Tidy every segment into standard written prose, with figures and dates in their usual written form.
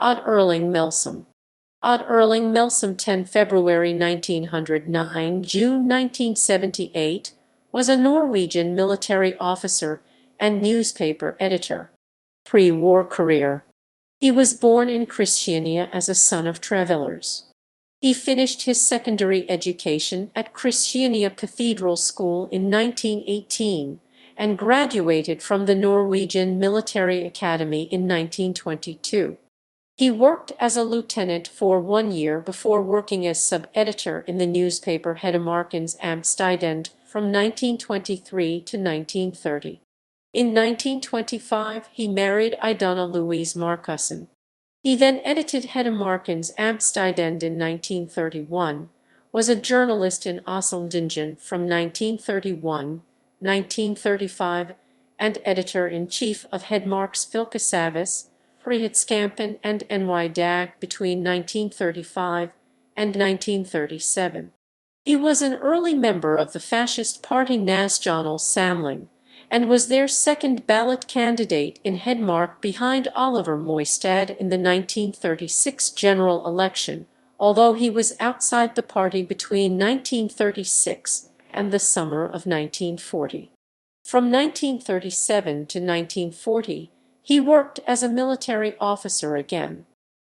Odd Erling Melsom. Odd Erling Melsom, 10 February 1909, June 1978, was a Norwegian military officer and newspaper editor. Pre-war career. He was born in Kristiania as a son of travelers. He finished his secondary education at Kristiania Cathedral School in 1918 and graduated from the Norwegian Military Academy in 1922. He worked as a lieutenant for 1 year before working as sub-editor in the newspaper Hedmarkens Amtstidende from 1923 to 1930. In 1925, he married Idonna Louise Markussen. He then edited Hedmarkens Amtstidende in 1931, was a journalist in Oslendingen from 1931-1935, and editor-in-chief of Hedmarks Fylkesavis, Frihetskampen and NY Dag between 1935 and 1937. He was an early member of the fascist party Nasjonal Samling, and was their second ballot candidate in Hedmark behind Oliver Moistad in the 1936 general election, although he was outside the party between 1936 and the summer of 1940. From 1937 to 1940, he worked as a military officer again.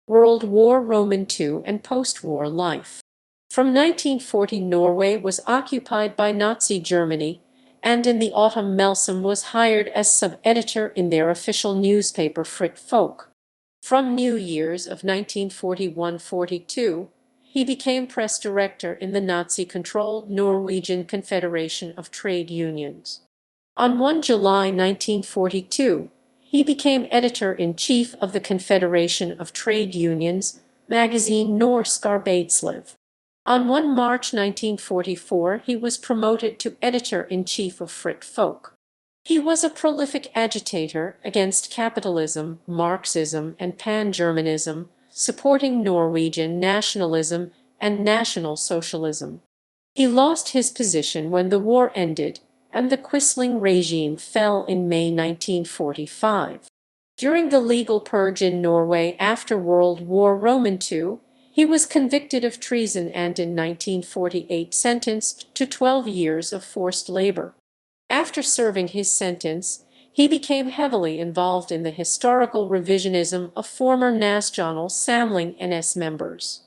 World War Roman II and post-war life. From 1940, Norway was occupied by Nazi Germany, and in the autumn Melsom was hired as sub-editor in their official newspaper Fritt Folk. From New Year's of 1941-42, he became press director in the Nazi-controlled Norwegian Confederation of Trade Unions. On 1 July 1942, he became editor-in-chief of the Confederation of Trade Unions magazine Norsk Arbeidsliv. On 1 March 1944, he was promoted to editor-in-chief of Fritt Folk. He was a prolific agitator against capitalism, Marxism, and pan-Germanism, supporting Norwegian nationalism and National Socialism. He lost his position when the war ended, and the Quisling regime fell in May 1945. During the legal purge in Norway after World War Roman II, he was convicted of treason and in 1948 sentenced to 12 years of forced labor. After serving his sentence, he became heavily involved in the historical revisionism of former Nasjonal Samling NS members.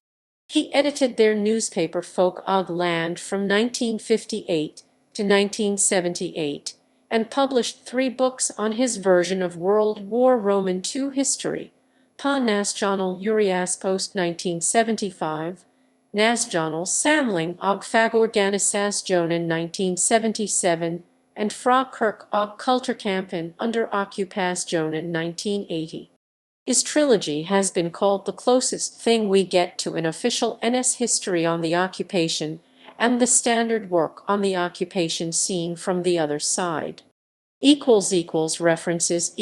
He edited their newspaper Folk og Land from 1958 to 1978, and published 3 books on his version of World War Roman II history: Pa Nasjonal Uriaspost 1975, Nasjonal Samling og Fagorganisasjonen 1977, and Fra Kirk og Kulturkampen under Okkupasjonen 1980. His trilogy has been called the closest thing we get to an official NS history on the occupation, and the standard work on the occupation seen from the other side. References